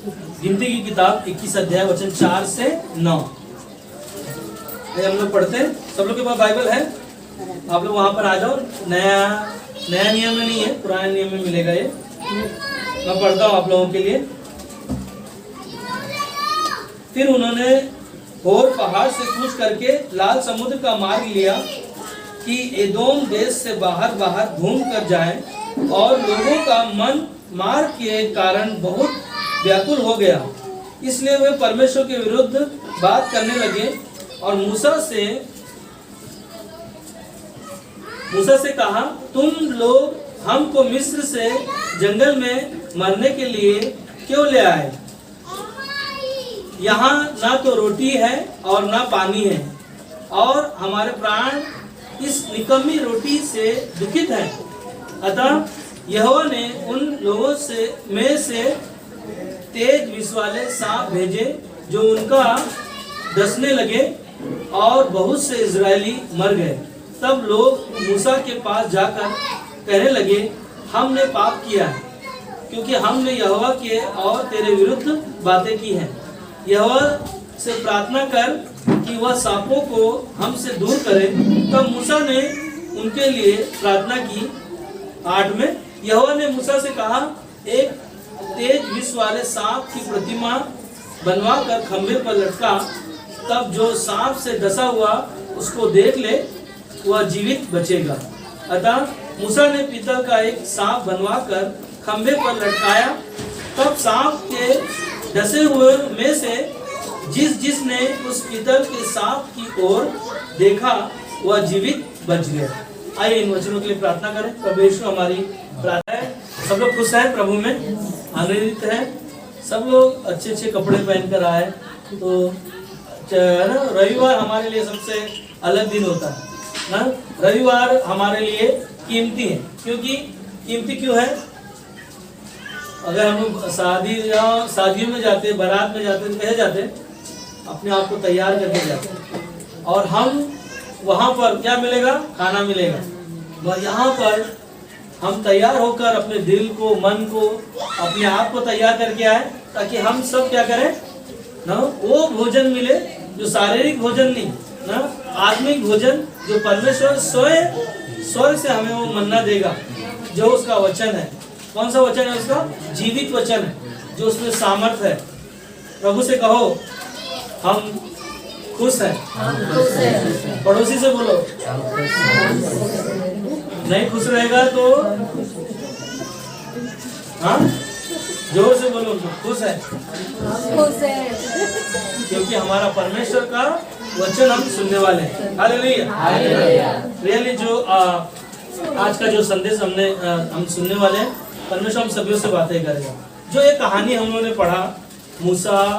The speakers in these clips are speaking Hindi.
गिनती की किताब 21 अध्याय वचन 4 से 9। हम लोग पढ़ते हैं। सब लोग के पास बाइबल है? आप लोग वहां पर आ जाओ। नया नियम में नहीं है, पुराने नियम में मिलेगा ये। मैं पढ़ता हूँ आप लोगों के लिए। फिर उन्होंने होर पहाड़ से कूच करके लाल समुद्र का मार्ग लिया कि एदोम देश से बाहर घूम कर जाए, और लोगों का मन मार के कारण बहुत व्याकुल हो गया। इसलिए वे परमेश्वर के विरुद्ध बात करने लगे और मूसा से कहा, तुम लोग हमको मिस्र से जंगल में मरने के लिए क्यों ले आए? यहाँ ना तो रोटी है और ना पानी है, और हमारे प्राण इस निकम्मी रोटी से दुखित हैं। अतः यहोवा ने उन लोगों में से तेज विष वाले सांप भेजे जो उनका डसने लगे, और बहुत से इजरायली मर गए। तब लोग मूसा के पास जाकर कहने लगे, हमने पाप किया है, क्योंकि हमने यहोवा के और तेरे विरुद्ध बातें की हैं। यहोवा से प्रार्थना कर कि वह सांपों को हमसे दूर करे। तब मूसा ने उनके लिए प्रार्थना की। 8 में यहोवा ने मूसा से कहा, एक तेज विष वाले सांप की प्रतिमा बनवा कर खंभे पर लटका। तब जो सांप से डसा हुआ उसको देख ले, वह जीवित बचेगा। अतः मूसा ने पीतल का एक सांप बनवा कर खंभे पर लटकाया। तब सांप के डसे हुए में से जिसने उस पीतल के सांप की ओर देखा, वह जीवित बच गया। आइए इन वचनों के लिए प्रार्थना करें। प्रभु यीशु हमारी प्रार्थना है। सब लोग खुश हैं, प्रभु में आनंदित हैं। सब लोग अच्छे अच्छे कपड़े पहनकर आए। तो रविवार हमारे लिए सबसे अलग दिन होता है ना। रविवार हमारे लिए कीमती है। क्योंकि कीमती क्यों है? अगर हम लोग शादियों में जाते, बारात में जाते, तो कहे जाते अपने आप को तैयार करके जाते, और हम वहाँ पर क्या मिलेगा? खाना मिलेगा। और यहाँ पर हम तैयार होकर अपने दिल को, मन को, अपने आप को तैयार करके आए, ताकि हम सब क्या करें ना, वो भोजन मिले जो शारीरिक भोजन नहीं ना, आत्मिक भोजन जो परमेश्वर स्वयं स्वर्ग से हमें वो मन्ना देगा, जो उसका वचन है। कौन सा वचन है उसका? जीवित वचन है, जो उसमें सामर्थ्य है। प्रभु से कहो, हम खुश हैं। पड़ोसी से बोलो, नहीं खुश रहेगा तो हाँ जोर से बोलो, खुश है। क्योंकि हमारा परमेश्वर का वचन हम सुनने वाले हैं। हालेलुया। रियली जो आज का जो संदेश हम सुनने वाले हैं, परमेश्वर हम सभी से बातें करेगा। जो एक कहानी हम लोगों ने पढ़ा, मूसा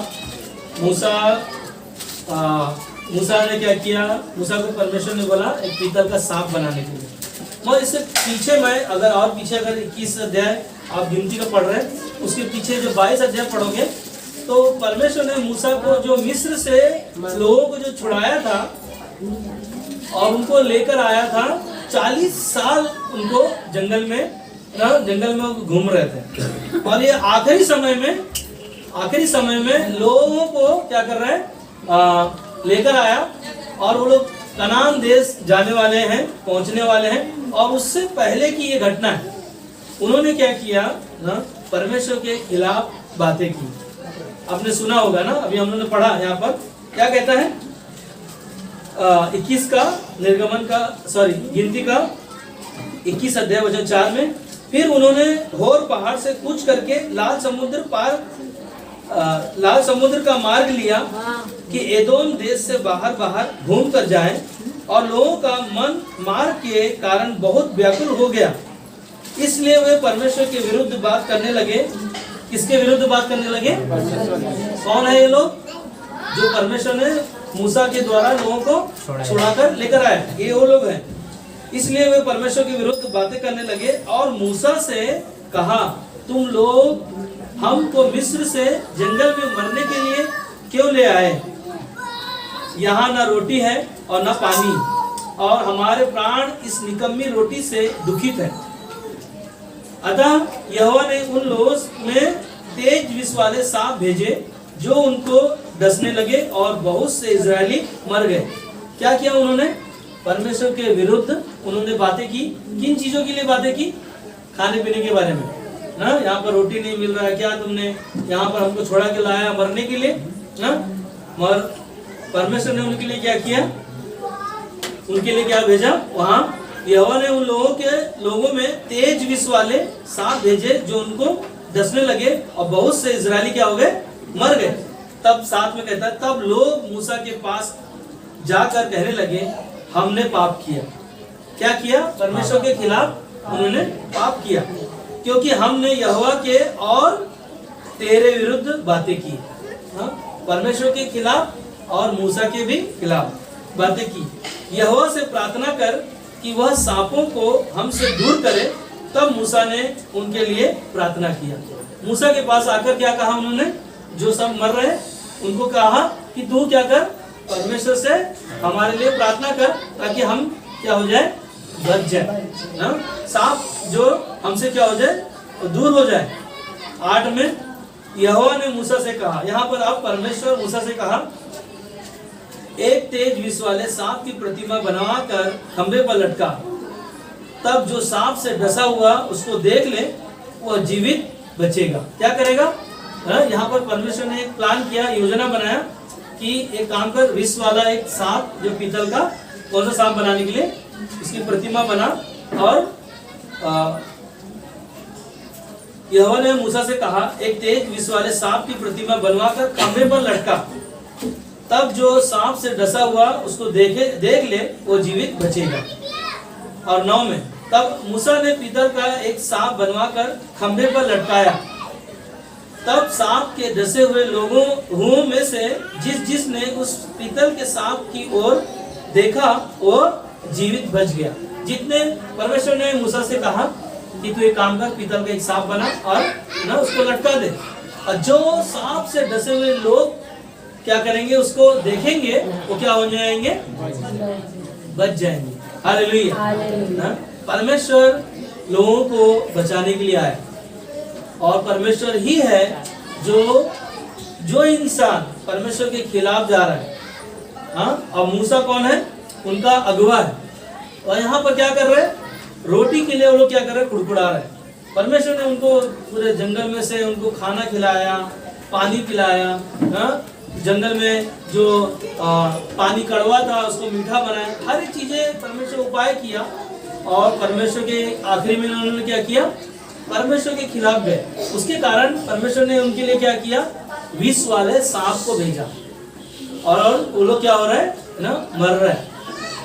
ने क्या किया? मूसा को परमेश्वर ने बोला एक पीतल का सांप बनाने के लिए। और इससे पीछे अगर 21 अध्याय आप गिनती का पढ़ रहे हैं, उसके पीछे जो 22 अध्याय पढ़ोगे, तो परमेश्वर ने मूसा को जो मिस्र से लोगों को जो छुड़ाया था और उनको लेकर आया था, 40 साल उनको जंगल में घूम रहे थे। और ये आखिरी समय में लोगों को क्या कर रहे हैं? लेकर आया, और वो लोग कनान देश जाने वाले हैं, पहुंचने वाले हैं। और उससे पहले की ये घटना है, उन्होंने क्या किया ना, परमेश्वर के खिलाफ बातें की। आपने सुना होगा ना, अभी हम लोगों ने पढ़ा। यहाँ पर क्या कहता है? 21 का गिनती का 21 अध्याय वचन 4 में, फिर उन्होंने होर पहाड़ से कूच करके लाल समुद्र का मार्ग लिया कि एदोम देश से बाहर घूम कर जाएं, और लोगों का मन मार के कारण बहुत व्याकुल हो गया। इसलिए वे परमेश्वर के विरुद्ध बात करने लगे। किसके विरुद्ध बात करने लगे? कौन है ये लोग? जो परमेश्वर ने मूसा के द्वारा लोगों को छुड़ाकर लेकर आए, ये वो लोग हैं। इसलिए वे परमेश्वर के विरुद्ध बातें करने लगे और मूसा से कहा, तुम लोग हमको मिस्र से जंगल में मरने के लिए क्यों ले आए? यहाँ ना रोटी है और ना पानी, और हमारे प्राण इस निकम्मी रोटी से दुखित है। अतः यहोवा ने उन लोगों में तेज विष वाले सांप भेजे जो उनको डसने लगे और बहुत से इजरायली मर गए। क्या किया उन्होंने? परमेश्वर के विरुद्ध उन्होंने बातें की। किन चीजों के लिए बातें की? खाने पीने के बारे में ना, यहाँ पर रोटी नहीं मिल रहा है, क्या तुमने यहाँ पर हमको छोड़ा के लाया मरने के लिए ना? मगर परमेश्वर ने उनके लिए क्या किया? उनके लिए क्या भेजा? वहां यहोवा ने उन लोगों में तेज विष वाले सांप भेजे जो उनको डसने लगे और बहुत से इजरायली क्या हो गए? मर गए। तब साथ में कहता है, तब लोग मूसा के पास जाकर कहने लगे, हमने पाप किया। क्या किया? परमेश्वर के खिलाफ उन्होंने पाप किया, क्योंकि हमने यहोवा के और तेरे विरुद्ध बातें की। हाँ? परमेश्वर के खिलाफ और मूसा के भी खिलाफ बातें की। यहोवा से प्रार्थना कर कि वह सांपों को हमसे दूर करे। तब मूसा ने उनके लिए प्रार्थना किया। मूसा के पास आकर क्या कहा उन्होंने? जो सब मर रहे उनको कहा कि तू क्या कर? परमेश्वर से हमारे लिए प्रार्थना कर, ताकि हम क्या हो जाए? बच जाए ना, सांप जो हमसे क्या हो जाए? दूर हो जाए। 8 में यहोवा ने मूसा से कहा, यहाँ पर अब परमेश्वर मूसा से कहा, एक तेज विष वाले सांप की प्रतिमा बनवाकर खंभे पर लटका। तब जो सांप से डसा हुआ उसको देख ले, वह जीवित बचेगा। क्या करेगा? यहाँ पर परमेश्वर ने एक प्लान किया, योजना बनाया कि एक काम कर, विष वाला एक सांप जो पीतल का, कौन सा सांप बनाने के लिए इसकी प्रतिमा बना। और यहोवा ने मूसा से कहा, एक तेज विष वाले सांप की प्रतिमा बनवाकर खंभे पर लटका। तब जो सांप से डसा हुआ उसको देख ले, वो जीवित बचेगा। और 9 में तब मूसा ने पीतल का एक सांप बनवाकर खंभे पर लटकाया। तब सांप के डसे हुए लोगों में से जिसने उस पीतल के सांप की ओर देखा वो जीवित बच गया। जितने परमेश्वर ने मूसा से कहा कि तू एक काम कर, पीतल का एक सांप बना और ना उसको लटका दे, और जो सांप से डसे हुए लोग क्या करेंगे? उसको देखेंगे, वो क्या हो जाएंगे? बच जाएंगे। हालेलुया। परमेश्वर लोगों को बचाने के लिए आया, और परमेश्वर ही है जो इंसान परमेश्वर के खिलाफ जा रहा है। हाँ? और मूसा कौन है? उनका अगुवा है। और यहाँ पर क्या कर रहे हैं? रोटी के लिए वो लोग क्या कर रहे हैं? कुड़कुड़ा रहे हैं। परमेश्वर ने उनको पूरे जंगल में से उनको खाना खिलाया, पानी पिलाया। हाँ? जंगल में जो पानी कड़वा था उसको मीठा बनाया, हर एक चीजें परमेश्वर उपाय किया। और परमेश्वर के आखिरी में उन्होंने क्या किया? परमेश्वर के खिलाफ गए। उसके कारण परमेश्वर ने उनके लिए क्या किया? विष वाले सांप को भेजा, और वो लोग क्या हो रहे हैं ना? मर रहे हैं।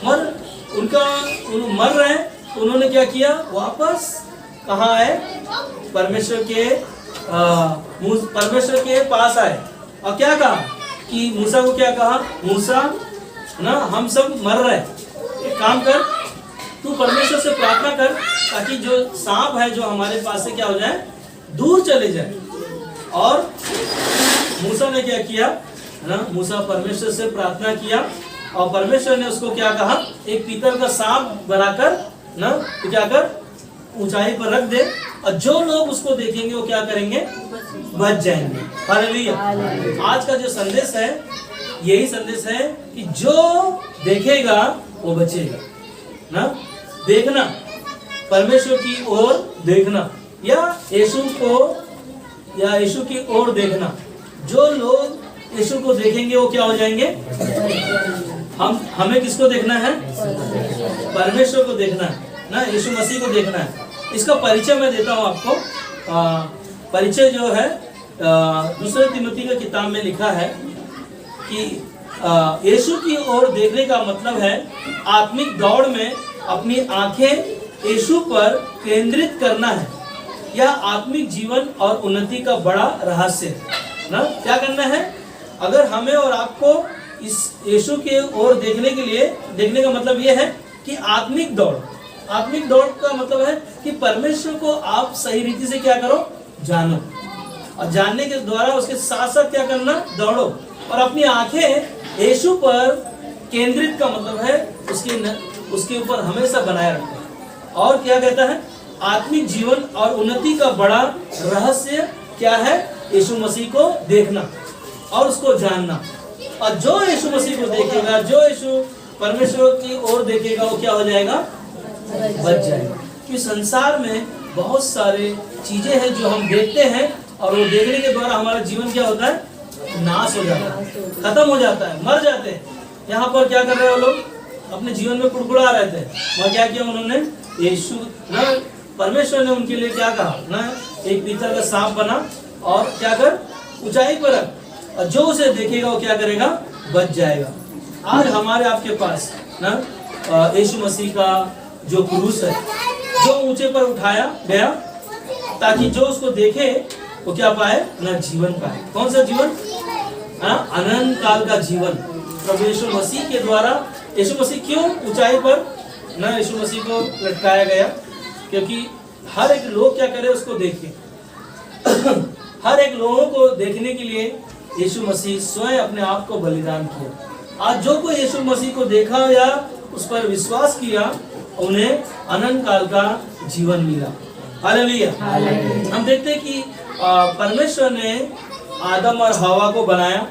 मर रहे हैं। उन्होंने क्या किया? वापस कहाँ आए? परमेश्वर के पास आए, और क्या कहा कि मूसा को क्या कहा? मूसा ना, हम सब मर रहे हैं, एक काम कर, तू परमेश्वर से प्रार्थना कर ताकि जो सांप है जो हमारे पास से क्या हो जाए? दूर चले जाए। और मूसा ने क्या किया ना? मूसा परमेश्वर से प्रार्थना किया, और परमेश्वर ने उसको क्या कहा? एक पीतल का सांप बनाकर ना, तो क्या कर, ऊंचाई पर रख दे, और जो लोग उसको देखेंगे वो क्या करेंगे? बच जाएंगे। हालेलुया। आज का जो संदेश है यही संदेश है कि जो देखेगा वो बचेगा ना। देखना, परमेश्वर की ओर देखना, या यीशु की ओर देखना। जो लोग यीशु को देखेंगे वो क्या हो जाएंगे? हमें किसको देखना है? परमेश्वर को देखना है ना, यीशु मसीह को देखना है। इसका परिचय मैं देता हूँ आपको। परिचय जो है दूसरे तिमोथी की किताब में लिखा है कि यीशु की ओर देखने का मतलब है आत्मिक दौड़ में अपनी आंखें यीशु पर केंद्रित करना है। यह आत्मिक जीवन और उन्नति का बड़ा रहस्य है ना। क्या करना है? अगर हमें और आपको इस यीशु के ओर देखने का मतलब यह है कि आत्मिक दौड़ का मतलब है कि परमेश्वर को आप सही रीति से क्या करो? जानो, और जानने के द्वारा उसके साथ साथ क्या करना? दौड़ो, और अपनी आंखें यीशु पर केंद्रित का मतलब है उसके ऊपर हमेशा बनाए रखो। और क्या कहता है? आत्मिक जीवन और उन्नति का बड़ा रहस्य क्या है? यीशु मसीह को देखना और उसको जानना। और जो यीशु मसीह को देखेगा, जो यीशु परमेश्वर की ओर देखेगा, वो क्या हो जाएगा? बच जाएगा। क्योंकि संसार में बहुत सारे चीजें हैं जो हम देखते हैं और वो देखने के द्वारा हमारा जीवन क्या होता है? नाश हो जाता है, खत्म हो जाता है, मर जाते हैं। यहाँ पर क्या कर रहे हैं वो लोग? अपने जीवन में कुड़कुड़ा रहे थे। वहाँ क्या किया उन्होंने? यीशु ना, परमेश्वर ने उनके लिए क्या कहा ना, एक पीतल का सांप बना और क्या कर, ऊंचाई पर रख, और जो उसे देखेगा वो क्या करेगा? बच जाएगा। आज हमारे आपके पास ना यीशु मसीह का जो क्रूस है, जो ऊंचे पर उठाया गया, ताकि जो उसको देखे वो क्या पाए? ना जीवन पाए। कौन सा जीवन? अनंत काल का जीवन। प्रभु यीशु मसीह के द्वारा। यीशु मसीह क्यों ऊंचाई पर ना यीशु मसीह को लटकाया गया? क्योंकि हर एक लोग क्या करे? उसको देखे। हर एक लोगों को देखने के लिए यीशु मसीह स्वयं अपने आप को बलिदान किया। आज जो कोई यीशु मसीह को देखा या उस पर विश्वास किया, उन्हें अनंत काल का जीवन मिला। हालेलुया। हम देखते हैं कि परमेश्वर ने आदम और हवा को बनाया,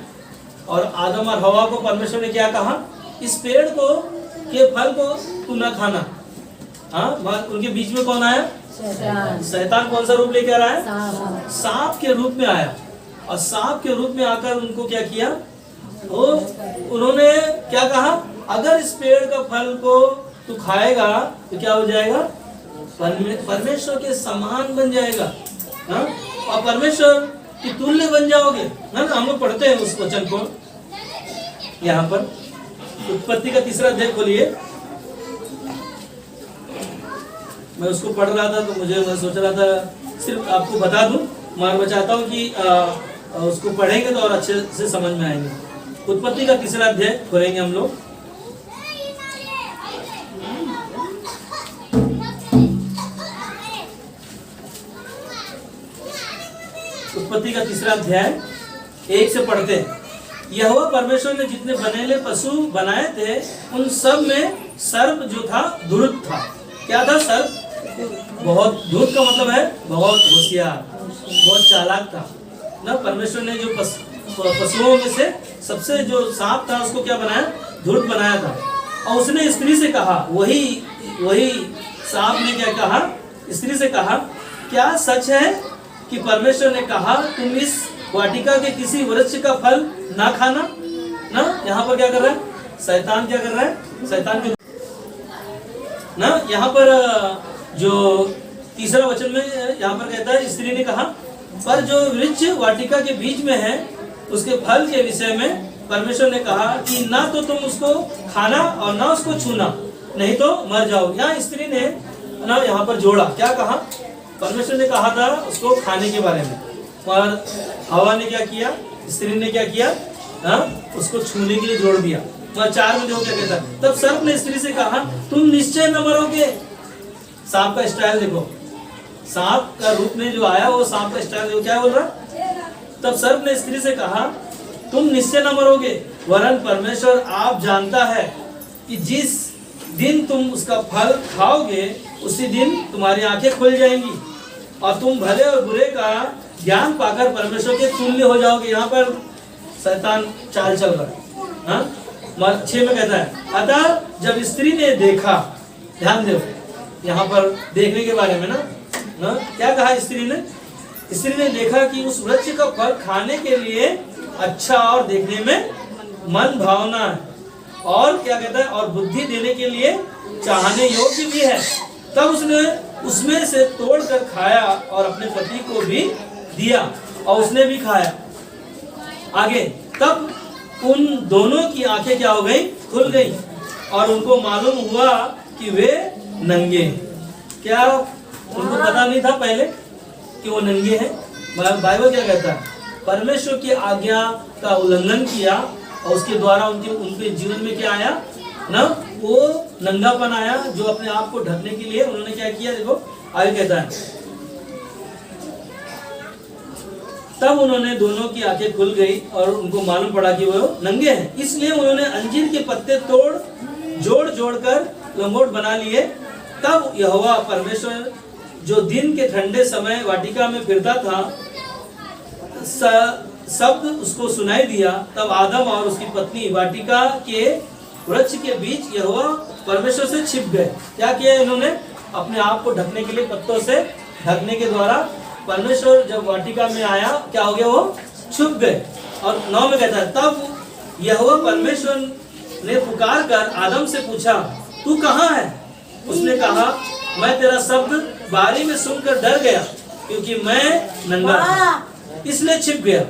और आदम और हवा को परमेश्वर ने क्या कहा? इस पेड़ को के फल को तू न खाना। उनके बीच में कौन आया? शैतान। कौन सा रूप लेके आ रहा है? सांप के रूप में आया। और सांप के रूप में आकर उनको क्या किया? वो उन्होंने क्या कहा? अगर इस पेड़ का फल को तू खाएगा तो क्या हो जाएगा? परमेश्वर के समान बन जाएगा, और परमेश्वर की तुल्य बन जाओगे। ना हम लोग पढ़ते हैं उस वचन को यहाँ पर। उत्पत्ति का 3 अध्याय खोलिए। मैं उसको पढ़ रहा था तो मैं सोच रहा था सिर्फ आपको बता दूं, मगर मैं चाहता हूँ कि उसको पढ़ेंगे तो और अच्छे से समझ में आएंगे। उत्पत्ति का 3 अध्याय खोलेंगे हम लोग। उत्पत्ति का 3 अध्याय 1 से पढ़ते हैं। यहोवा परमेश्वर ने जितने बनेले पशु बनाए थे, उन सब में सर्प जो था धूर्त था। क्या था? सर्प। बहुत धूर्त का मतलब है बहुत होशियार, बहुत चालाक था ना। परमेश्वर ने जो पशुओं में से सबसे जो सांप था उसको क्या बनाया? धूर्त बनाया था। और उसने स्त्री से कहा, वही सांप ने क्या कहा? स्त्री से कहा, क्या सच है कि परमेश्वर ने कहा तुम इस वाटिका के किसी वृक्ष का फल ना खाना? ना यहाँ पर क्या कर रहा है? शैतान क्या कर रहा है? शैतान के ना यहाँ पर जो 3 वचन में यहाँ पर कहता है, स्त्री ने कहा, पर जो वृक्ष वाटिका के बीच में है उसके फल के विषय में परमेश्वर ने कहा कि ना तो तुम उसको खाना और ना उसको छूना, नहीं तो मर जाओ। यहाँ स्त्री ने ना यहाँ पर जोड़ा, क्या कहा? परमेश्वर ने कहा था उसको खाने के बारे में, और हवा ने क्या किया? स्त्री ने क्या किया? उसको छूने के लिए जोड़ दिया। तो 4 में देखो क्या कहता है, तब सर्प ने स्त्री से कहा तुम निश्चय न मरोगे। सांप का स्टाइल देखो, सांप का रूप में जो आया वो सांप का स्टाइल देखो, क्या बोल रहा? तब सर्प ने स्त्री से कहा तुम निश्चय न मरोगे, वरन परमेश्वर आप जानता है कि जिस दिन तुम उसका फल खाओगे उसी दिन तुम्हारी आंखें खुल जाएंगी और तुम भले और बुरे का ज्ञान पाकर परमेश्वर के तुल्य हो जाओगे। यहाँ पर शैतान चाल चल रहा है। 6 में कहता है, अतः जब स्त्री ने देखा, ध्यान दो यहाँ पर देखने के बारे में ना क्या कहा स्त्री ने? स्त्री ने देखा कि उस वृक्ष का फल खाने के लिए अच्छा और देखने में मन भावना है, और क्या कहता है, और बुद्धि देने के लिए चाहने योग्य भी है। तब उसने उसमें से तोड़कर खाया और अपने पति को भी दिया और उसने भी खाया। आगे, तब उन दोनों की आंखें क्या हो गई? खुल गई, और उनको मालूम हुआ कि वे नंगे। क्या उनको पता नहीं था पहले कि वो नंगे हैं? बाइबल क्या कहता है? परमेश्वर की आज्ञा का उल्लंघन किया और उसके द्वारा उनके जीवन में क्या आया ना? वो नंगापन आया, जो अपने आप को ढकने के लिए उन्होंने क्या किया? देखो आगे कहता है, तब उन्होंने दोनों की आंखें खुल गई और उनको मालूम पड़ा कि वो नंगे हैं। इसलिए उन्होंने अंजीर के पत्ते जोड़ जोड़कर लंगोट बना लिए। तब यहोवा परमेश्वर जो दिन के ठंडे समय वाटिका में फिरता था, शब्द उसको सुनाई दिया, तब आदम और उसकी पत्नी वाटिका के वृक्ष के बीच यहोवा परमेश्वर से छिप गए। क्या किया इन्होंने? अपने आप को ढकने के लिए पत्तों से ढकने के द्वारा परमेश्वर जब वाटिका में आया, क्या हो गया? वो छुप गए। और 9 में कहता है, तब यहोवा परमेश्वर ने पुकार कर आदम से पूछा, तू कहाँ है? उसने कहा, मैं तेरा शब्द बारी में सुनकर डर गया, क्योंकि मैं नंगा था, इसलिए छिप गया।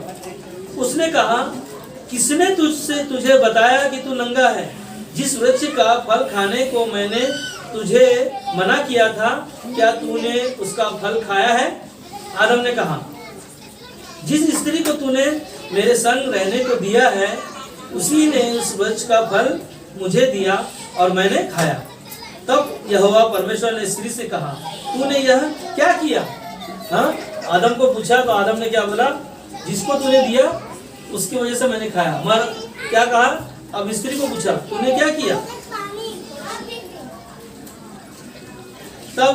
उसने कहा, किसने तुझे बताया कि तू नंगा है? जिस वृक्ष का फल खाने को मैंने तुझे मना किया था, क्या तूने उसका फल खाया है? आदम ने कहा, जिस स्त्री को तूने मेरे संग रहने को दिया है, उसी ने उस वृक्ष का फल मुझे दिया और मैंने खाया। तब यहोवा परमेश्वर ने स्त्री से कहा, तूने यह क्या किया? हाँ, आदम को पूछा तो आदम ने क्या बोला? जिसको तूने दिया उसकी वजह से मैंने खाया। मगर क्या कहा? अब स्त्री को पूछा, तूने क्या किया? तब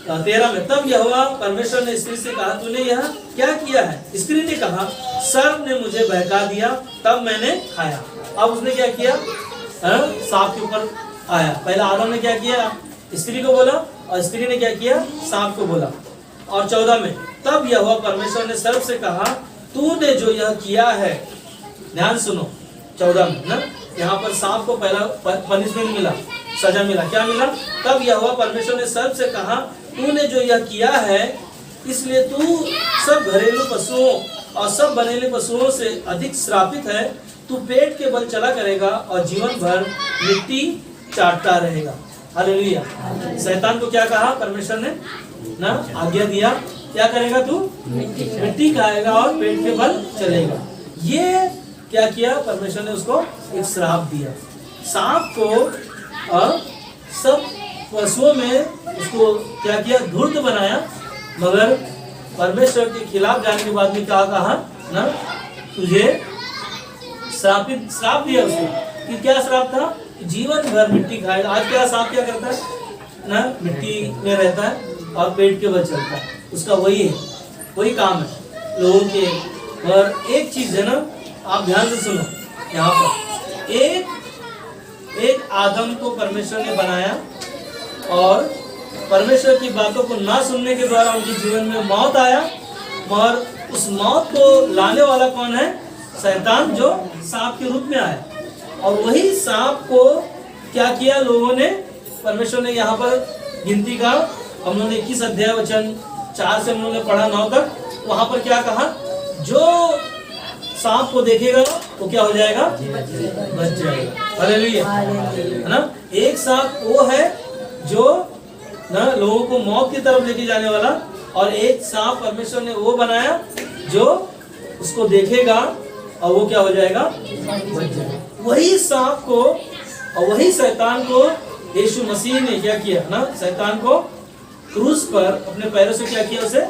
13 में, तब यहोवा परमेश्वर ने स्त्री से कहा, तूने यह क्या किया है? स्त्री ने कहा, सर्प ने मुझे बहका दिया, तब मैंने खाया। अब उसने क्या किया? सांप के ऊपर आया। पहले आदम ने क्या किया? स्त्री को बोला, और स्त्री ने क्या किया? सांप को बोला। और 14 में, तब यहोवा परमेश्वर ने सर्प से कहा, तूने जो यह किया है, ध्यान सुनो 14 में ना, यहाँ पर सांप को पहला पनिशमेंट मिला, सजा मिला। क्या मिला? तब यहोवा परमेश्वर ने सर्प से कहा, तूने जो यह किया है, इसलिए तू सब घरेलू पशुओं और सब बनेले पशुओं से अधिक श्रापित है। तू पेट के बल चला करेगा और जीवन भर मिट्टी चाटता रहेगा। हालेलुया। शैतान को क्या कहा परमेश्वर ने? ना आज्ञा दिया, क्या करेगा? तू मिट्टी खाएगा और पेट के बल चलेगा। ये क्या किया? परमेश्वर ने उसको एक श्राप दिया। सांप को सब पशुओं में उसको क्या किया? धूर्त बनाया। मगर परमेश्वर के खिलाफ जाने के बाद में क्या कहा ना, तुझे श्राप दिया उसको। कि क्या श्राप था? जीवन भर मिट्टी खाएगा। आज क्या सांप क्या करता है ना, मिट्टी में रहता है और पेट के बल चलता है। उसका वही है, वही काम है लोगों के। और एक चीज है ना, आप ध्यान से सुनो, यहाँ पर एक आदम को परमेश्वर ने बनाया और परमेश्वर की बातों को ना सुनने के द्वारा उनके जीवन में मौत आया। मगर उस मौत को लाने वाला कौन है? शैतान, जो सांप के रूप में आया। और वही सांप को क्या किया लोगों ने? परमेश्वर ने यहाँ पर गिनती का, हम लोगों ने 21 अध्याय वचन 4 से हम लोगों ने पढ़ा 9 तक। वहां पर क्या कहा? जो सांप को देखेगा वो क्या हो जाएगा? बच जाएगा। हालेलुया, है ना। एक सांप वो है जो ना लोगों को मौत की तरफ लेके जाने वाला, और एक सांप परमेश्वर ने वो बनाया जो उसको देखेगा और वो क्या हो जाएगा? बच जाएगा। वही सांप को और वही शैतान को यीशु मसीह ने क्या किया ना, शैतान को क्रूस पर अपने पैरों से क्या किया? उसे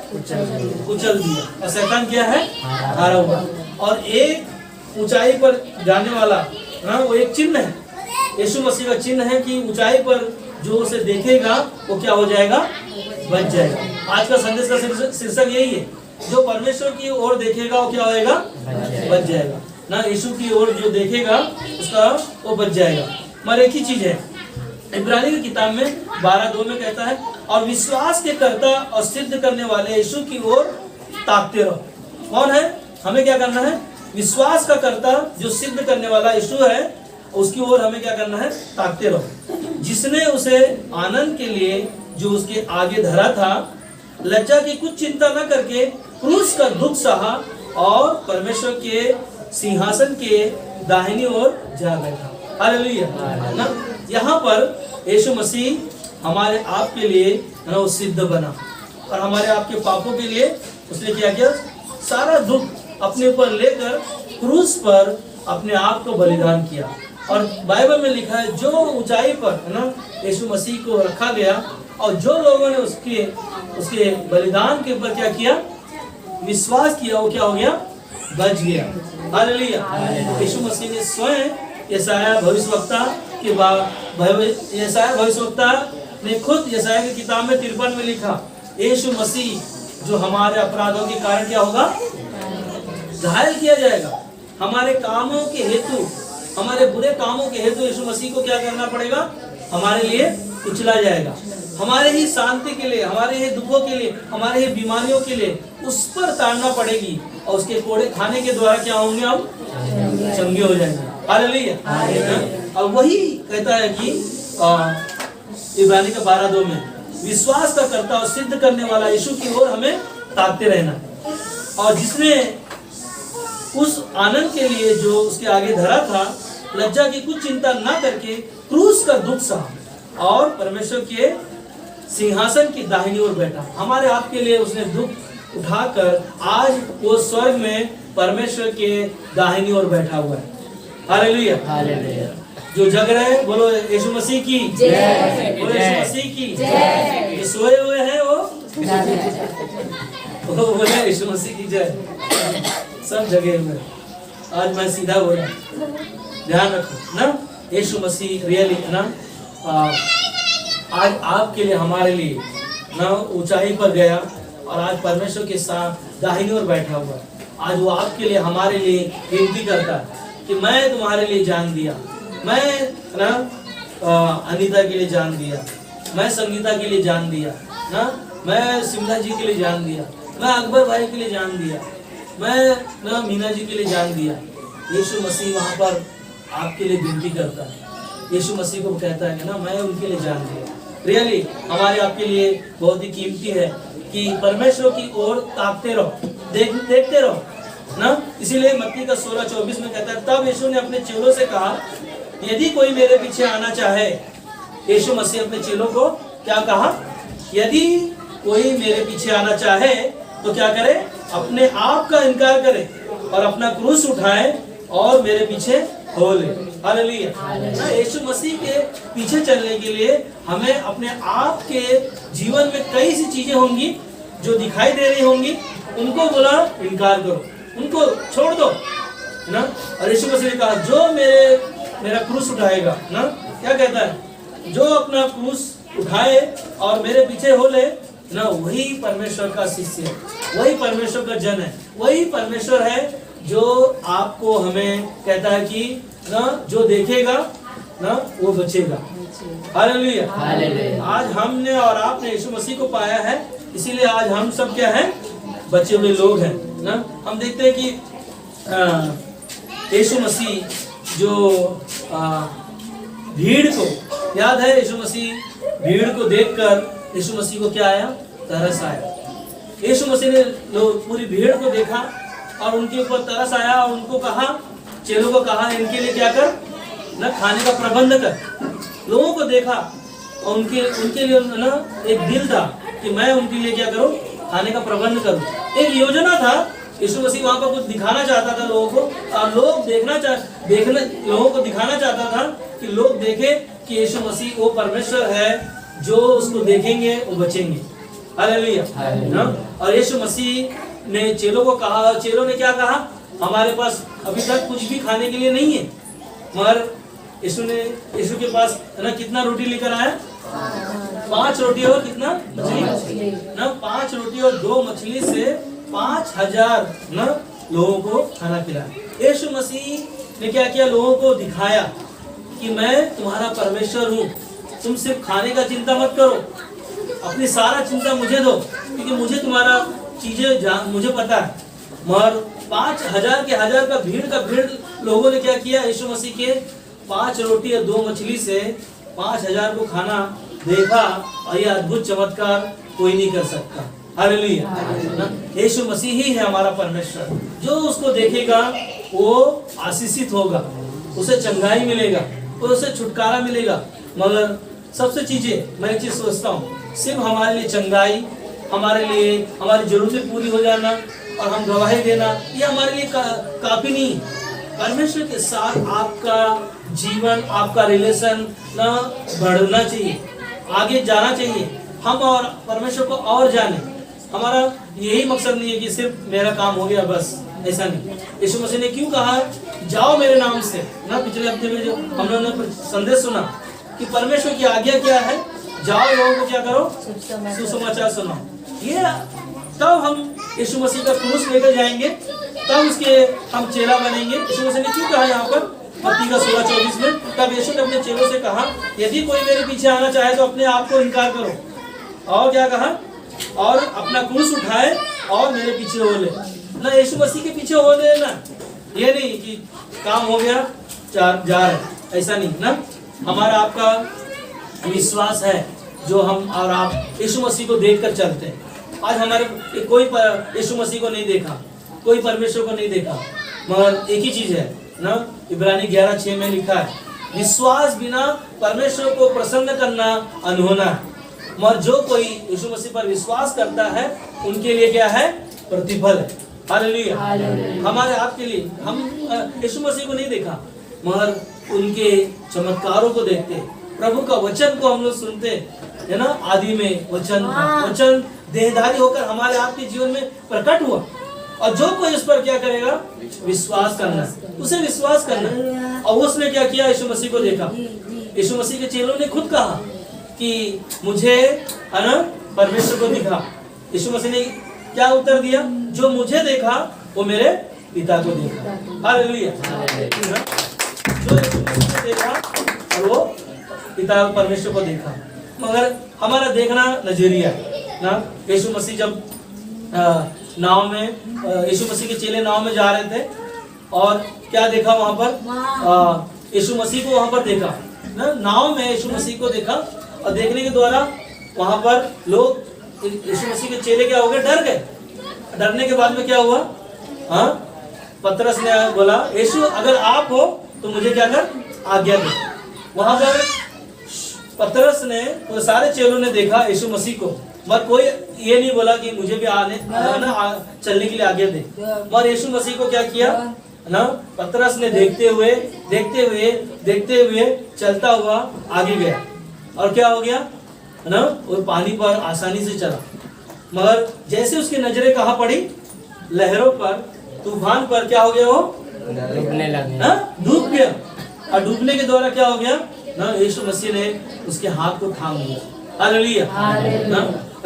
कुचल दिया। और शैतान क्या है? हारा हुआ। और एक ऊंचाई पर जाने वाला ना, वो एक चिन्ह है, यीशु मसीह का चिन्ह है कि ऊंचाई पर जो उसे देखेगा वो क्या हो जाएगा? बच जाएगा। आज का संदेश का शीर्षक यही है, जो परमेश्वर की ओर देखेगा वो क्या होएगा? बच जाएगा ना। यीशु की ओर जो देखेगा उसका वो बच जाएगा। मगर एक ही चीज है, इब्रानी की किताब में 12:2 में कहता है, और विश्वास के कर्ता और सिद्ध करने वाले यीशु की ओर ताकते रहो। कौन है? हमें क्या करना है? विश्वास का कर्ता जो सिद्ध करने वाला यीशु है, उसकी ओर हमें क्या करना है? ताकते रहो। जिसने उसे आनंद के लिए जो उसके आगे धरा था, लज्जा की कुछ चिंता न करके क्रूस का दुख सहा और परमेश्वर के सिंहासन के दाहिनी ओर जा बैठा। हालेलुया, है ना। यहाँ पर यीशु मसीह हमारे आप के लिए है ना, वो सिद्ध बना, और हमारे आपके पापों के लिए उसने क्या किया? सारा दुख अपने ऊपर लेकर क्रूस पर अपने आप को बलिदान किया। और बाइबल में लिखा है, जो ऊंचाई पर है ना यीशु मसीह को रखा गया, और जो लोगों ने उसके बलिदान के ऊपर क्या किया? विश्वास किया, वो क्या हो गया? बच गया। हालेलुया। यीशु मसीह ने स्वयं यशायाह भविष्यवक्ता के बाद यशायाह भविष्यवक्ता ने खुद यशायाह की किताब में 53 में लिखा, यीशु मसीह जो हमारे अपराधों के कारण क्या होगा? घायल किया जाएगा। हमारे कामों के हेतु, हमारे बुरे कामों के हेतु यीशु मसीह को क्या करना पड़ेगा? हमारे लिए कुचला जाएगा। हमारे ही शांति के लिए, हमारे ही दुखों के लिए, हमारे ही बीमारियों के लिए उस पर ताड़ना पड़ेगी और उसके कोड़े खाने के द्वारा क्या होंगे? हम चंगे हो जाएंगे। हालेलुया। और वही कहता है कि इब्रानी का 12:2 में विश्वास का करता और सिद्ध करने वाला यीशु की ओर हमें ताकते रहना। और जिसने उस आनंद के लिए जो उसके आगे धरा था, लज्जा की कुछ चिंता न करके क्रूस का दुख सहा और परमेश्वर के सिंहासन की दाहिनी ओर बैठा। हमारे आपके लिए उसने दुख उठाकर आज वो स्वर्ग में परमेश्वर के दाहिनी ओर बैठा हुआ है। हालेलुया। हालेलुया। जो जग रहे बोलो यीशु मसीह की जय, बोलो यीशु मसीह की जय। जो सोए हुए हैं वो बोले यीशु मसीह की जय। सब जगह में आज मैं सीधा बोला, ध्यान रखो ना। यीशु मसीह रियली ना आज आपके लिए, हमारे लिए ना ऊंचाई पर गया और आज परमेश्वर के साथ दाहिनी ओर बैठा हुआ है। आज वो आपके लिए, हमारे लिए विनती करता है कि मैं तुम्हारे लिए जान दिया, मैं ना अनीता के लिए जान दिया, मैं संगीता के लिए जान दिया ना, मैं सिमला जी के लिए जान दिया, मैं अकबर भाई के लिए जान दिया, मैं ना मीना जी के लिए जान दिया। यीशु मसीह वहाँ पर आपके लिए विनती करता है। यीशु मसीह को कहता है कि ना मैं उनके लिए जान दिया। रियली हमारे आपके लिए बहुत ही कीमती है कि परमेश्वर की ओर ताकते रहो, देखते रहो ना। इसीलिए मत्ती का 16:24 में कहता है, तब यीशु ने अपने चेलों से कहा, यदि कोई मेरे पीछे आना चाहे। यीशु मसीह अपने चेलों को क्या कहा? यदि कोई मेरे पीछे आना चाहे तो क्या करे? अपने आप का इनकार करे और अपना क्रूस उठाए और मेरे पीछे हो ले। हालेलुया। यीशु मसीह के पीछे चलने के लिए हमें अपने आप के जीवन में कई सी चीजें होंगी जो दिखाई दे रही होंगी, उनको बोला इनकार करो, उनको छोड़ दो ना। और यीशु मसीह ने कहा, जो मेरा क्रूस उठाएगा ना, क्या कहता है? जो अपना क्रूस उठाए और मेरे पीछे हो ले ना, वही परमेश्वर का शिष्य है, वही परमेश्वर का जन है, वही परमेश्वर है जो आपको हमें कहता है कि ना जो देखेगा ना वो बचेगा। हालेलुया। हालेलुया। आज हमने और आपने यीशु मसीह को पाया है, इसीलिए आज हम सब क्या हैं? बचे हुए लोग हैं ना। हम देखते हैं कि यीशु मसीह जो भीड़ को, याद है यीशु मसीह भीड़ को देखकर यीशु मसीह को क्या आया? तरस आया। यीशु मसीह ने पूरी भीड़ को देखा और उनके ऊपर तरस आया और उनको कहा, चेलों को कहा, इनके लिए क्या कर ना, खाने का प्रबंध कर। लोगों को देखा और उनके लिए ना एक दिल था कि मैं उनके लिए क्या करूं? खाने का प्रबंध करूं। एक योजना था। यीशु मसीह वहां पर कुछ दिखाना चाहता था लोगों को, और लोग लोगों को दिखाना चाहता था कि लोग देखे कि यीशु मसीह वो परमेश्वर है, जो उसको देखेंगे वो बचेंगे। हालेलुया। और यीशु मसीह ने चेलों को कहा, चेलों ने क्या कहा? हमारे पास अभी तक कुछ भी खाने के लिए नहीं है। मगर यीशु के पास ना कितना रोटी लेकर आया? 5 रोटी और कितना मछली ना, 5 रोटी और 2 मछली से 5000 ना लोगों को खाना खिलाया। यीशु मसीह ने क्या किया? लोगों को दिखाया कि मैं तुम्हारा परमेश्वर हूँ, तुम सिर्फ खाने का चिंता मत करो, अपनी सारा चिंता मुझे दो, क्योंकि मुझे तुम्हारा चीजें मुझे पता है। मगर 5000 के हजार का भीड़ लोगों ने क्या किया? यीशु मसीह के 5 रोटी और 2 मछली से 5000 को खाना देखा, और ये अद्भुत चमत्कार कोई नहीं कर सकता। हालेलुया। यीशु मसीह ही है हमारा परमेश्वर, जो उसको देखेगा वो आशीषित होगा, उसे चंगाई मिलेगा, उसे छुटकारा मिलेगा। मगर सबसे चीजें मैं एक चीज सोचता हूँ, सिर्फ हमारे लिए चंगाई, हमारे लिए हमारी जरूरतें पूरी हो जाना और हम गवाही देना, ये हमारे लिए काफी नहीं। परमेश्वर के साथ आपका जीवन, आपका रिलेशन ना बढ़ना चाहिए, आगे जाना चाहिए। हम और परमेश्वर को और जाने। हमारा यही मकसद नहीं है कि सिर्फ मेरा काम हो गया बस, ऐसा नहीं। यीशु मसीह ने क्यों कहा जाओ मेरे नाम से ना? पिछले हफ्ते में जो हम लोगों ने संदेश सुना कि परमेश्वर की आज्ञा क्या है? जाओ लोगों को क्या करो? सुसमाचार सुनाओ। ये तब हम यीशु मसीह का क्रूस लेकर जाएंगे, तब उसके हम चेला बनेंगे। यीशु मसीह ने क्यों कहा यहाँ पर मत्ती का 16:24 में, तब यीशु ने अपने चेलों से कहा यदि कोई मेरे पीछे आना चाहे तो अपने आप को इनकार करो, और क्या कहा, और अपना क्रूस उठाए और मेरे पीछे हो ले। ना यीशु मसीह के पीछे हो ले, ना ये नहीं कि काम हो गया जा रहे, ऐसा नहीं ना। हमारा आपका विश्वास है जो हम और आप यीशु मसीह को देखकर चलते हैं। आज हमारे कोई यीशु मसीह को नहीं देखा, कोई परमेश्वर को नहीं देखा, मगर एक ही चीज है ना, इब्रानी 11:6 में लिखा है, विश्वास बिना परमेश्वर को प्रसन्न करना अनहोना है। मगर जो कोई यीशु मसीह पर विश्वास करता है उनके लिए क्या है, प्रतिफल है। हालेलुया। हमारे आपके लिए हम यीशु मसीह को नहीं देखा, मगर उनके चमत्कारों को देखते, प्रभु का वचन को हम लोग सुनते है ना। आदि में वचन देहधारी होकर हमारे आपके जीवन में प्रकट हुआ, और जो कोई उस पर क्या करेगा, विश्वास करना, उसे विश्वास करना। और उसने क्या किया, यीशु मसीह को देखा। यीशु मसीह के चेलों ने खुद कहा कि मुझे है ना परमेश्वर को दिखा। यीशु मसीह ने क्या उत्तर दिया, जो मुझे देखा वो मेरे पिता को देखा। हालेलुया। जो यीशु मसीह को देखा और वो पिता परमेश्वर को देखा। मगर हमारा देखना नजरिया ना, यीशु मसीह जब नाव में, यीशु मसीह के चेले नाव में जा रहे थे और क्या देखा वहां पर, यीशु मसीह को वहां पर देखा ना, नाव में यीशु मसीह को देखा, और देखने के द्वारा वहां पर लोग यीशु मसीह के चेले क्या हो गए, डर गए। डरने के बाद में क्या हुआ, हाँ, पतरस ने बोला यीशु अगर आप हो तो मुझे क्या कर, आज्ञा दे। वहां पर पतरस ने, वो सारे चेलों ने देखा यीशु मसीह को, मगर कोई ये नहीं बोला कि मुझे भी चलने के लिए आज्ञा दे। मगर यीशु मसीह को क्या किया ना, पतरस ने देखते हुए चलता हुआ आगे गया, और क्या हो गया ना, वो पानी पर आसानी से चला। मगर जैसे उसकी नजरें कहाँ पड़ी, लहरों पर, तूफान पर, क्या हो गया, वो डूबने लगा, डूब गया। और डूबने के द्वारा क्या हो गया ना, यीशु मसीह ने उसके हाथ को थाम लिया। हालेलुया। ना